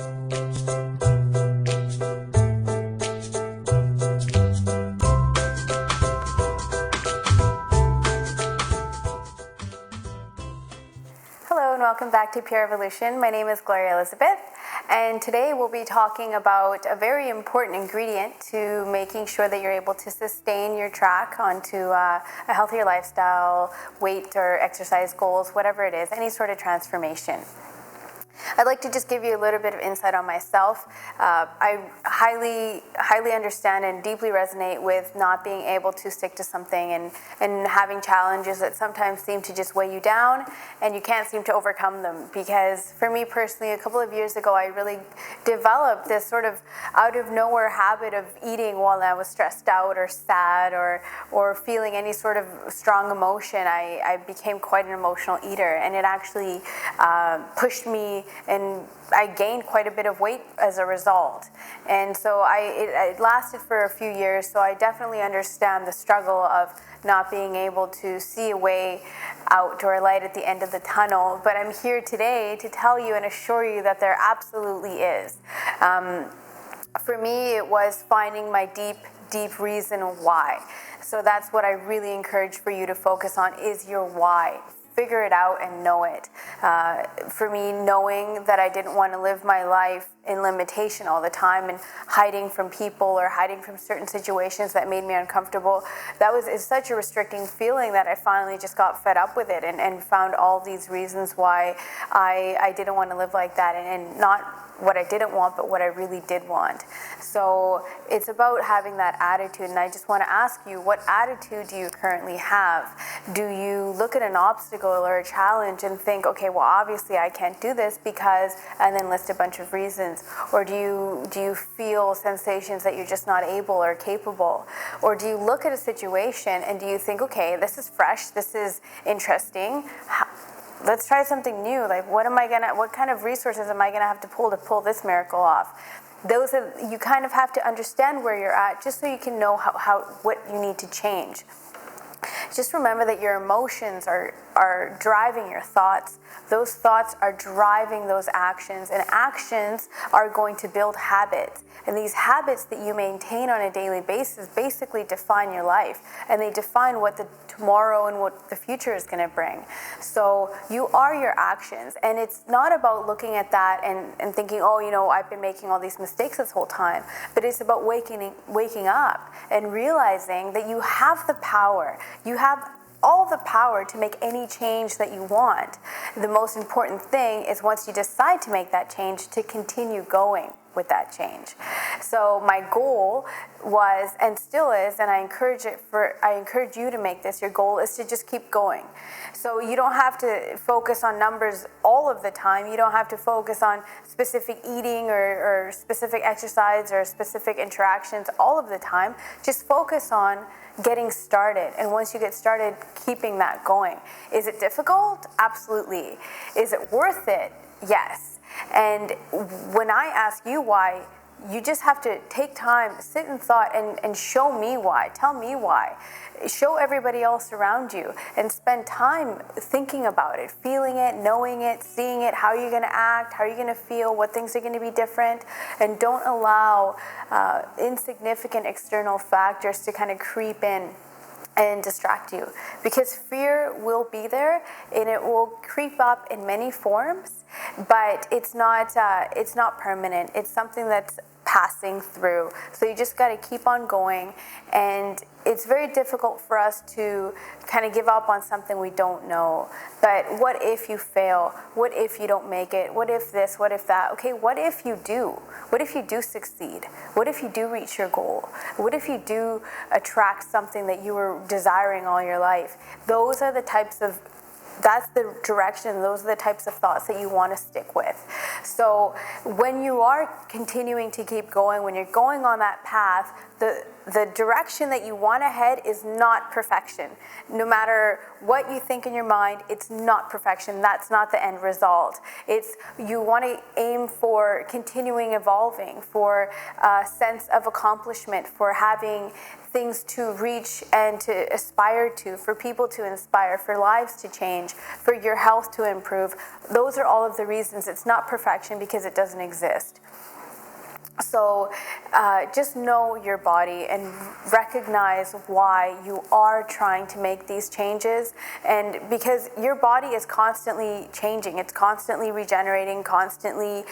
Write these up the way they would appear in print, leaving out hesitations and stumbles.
Hello and welcome back to Pure Evolution. My name is Gloria Elizabeth, and today we'll be talking about a very important ingredient to making sure that you're able to sustain your track onto a healthier lifestyle, weight or exercise goals, whatever it is, any sort of transformation. I'd like to just give you a little bit of insight on myself. I highly understand and deeply resonate with not being able to stick to something and having challenges that sometimes seem to just weigh you down and you can't seem to overcome them. Because for me personally, a couple of years ago, I really developed this sort of out of nowhere habit of eating while I was stressed out or sad or feeling any sort of strong emotion. I became quite an emotional eater, and it actually pushed me, and I gained quite a bit of weight as a result. And so it lasted for a few years, so I definitely understand the struggle of not being able to see a way out or a light at the end of the tunnel. But I'm here today to tell you and assure you that there absolutely is. For me, it was finding my deep reason why. So that's what I really encourage for you to focus on, is your why. Figure it out and know it. For me, knowing that I didn't want to live my life in limitation all the time and hiding from people or hiding from certain situations that made me uncomfortable, is such a restricting feeling that I finally just got fed up with it and found all these reasons why I didn't want to live like that, and not what I didn't want, but what I really did want. So it's about having that attitude, and I just want to ask you, what attitude do you currently have? Do you look at an obstacle or a challenge and think, okay, well, obviously I can't do this because, and then list a bunch of reasons? Or do you feel sensations that you're just not able or capable? Or do you look at a situation and do you think, okay, this is fresh, this is interesting, let's try something new. Like, what kind of resources am I gonna have to pull this miracle off? You kind of have to understand where you're at, just so you can know what you need to change. Just remember that your emotions are driving your thoughts. Those thoughts are driving those actions, and actions are going to build habits. And these habits that you maintain on a daily basis basically define your life, and they define what the tomorrow and what the future is going to bring. So you are your actions, and it's not about looking at that and thinking, oh, I've been making all these mistakes this whole time, but it's about waking up and realizing that you have the power. You have all the power to make any change that you want. The most important thing is, once you decide to make that change, to continue going with that change. So my goal was, and still is, and I encourage you to make this your goal, is to just keep going. So you don't have to focus on numbers all of the time. You don't have to focus on specific eating or specific exercise or specific interactions all of the time. Just focus on getting started, and once you get started, keeping that going. Is it difficult? Absolutely. Is it worth it? Yes. And when I ask you why, you just have to take time, sit in thought, and show me why. Tell me why. Show everybody else around you, and spend time thinking about it, feeling it, knowing it, seeing it. How are you going to act? How are you going to feel? What things are going to be different? And don't allow insignificant external factors to kind of creep in and distract you, because fear will be there and it will creep up in many forms, but it's not permanent. It's something that's passing through. So you just got to keep on going, and it's very difficult for us to kind of give up on something we don't know. But what if you fail? What if you don't make it? What if this? What if that? Okay, what if you do? What if you do succeed? What if you do reach your goal? What if you do attract something that you were desiring all your life? That's the direction, those are the types of thoughts that you want to stick with. So when you are continuing to keep going, when you're going on that path, the direction that you want to head is not perfection. No matter what you think in your mind, it's not perfection. That's not the end result. You want to aim for continuing evolving, for a sense of accomplishment, for having things to reach and to aspire to, for people to inspire, for lives to change, for your health to improve. Those are all of the reasons. It's not perfection because it doesn't exist. So just know your body and recognize why you are trying to make these changes. And because your body is constantly changing, it's constantly regenerating, constantly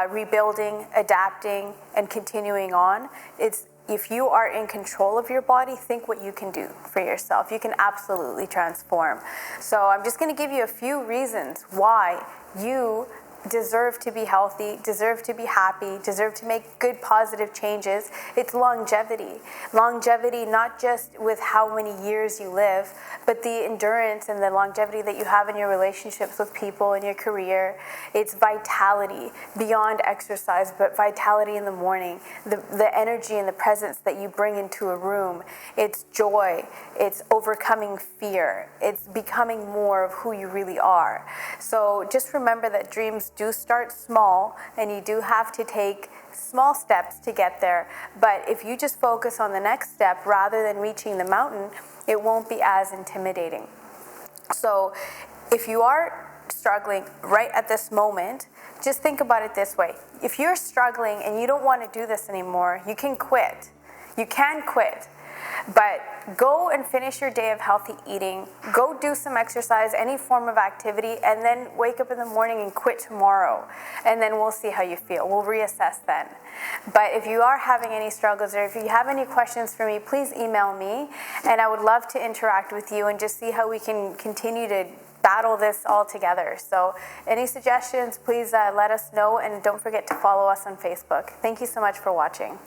rebuilding, adapting, and continuing on. If you are in control of your body, think what you can do for yourself. You can absolutely transform. So I'm just going to give you a few reasons why you deserve to be healthy, deserve to be happy, deserve to make good positive changes. It's longevity. Longevity not just with how many years you live, but the endurance and the longevity that you have in your relationships with people, in your career. It's vitality beyond exercise, but vitality in the morning, the energy and the presence that you bring into a room. It's joy. It's overcoming fear. It's becoming more of who you really are. So just remember that dreams do start small, and you do have to take small steps to get there. But if you just focus on the next step rather than reaching the mountain, it won't be as intimidating. So if you are struggling right at this moment, just think about it this way. If you're struggling and you don't want to do this anymore, you can quit. You can quit. But go and finish your day of healthy eating. Go do some exercise, any form of activity, and then wake up in the morning and quit tomorrow. And then we'll see how you feel. We'll reassess then. But if you are having any struggles or if you have any questions for me, please email me. And I would love to interact with you and just see how we can continue to battle this all together. So any suggestions, please let us know. And don't forget to follow us on Facebook. Thank you so much for watching.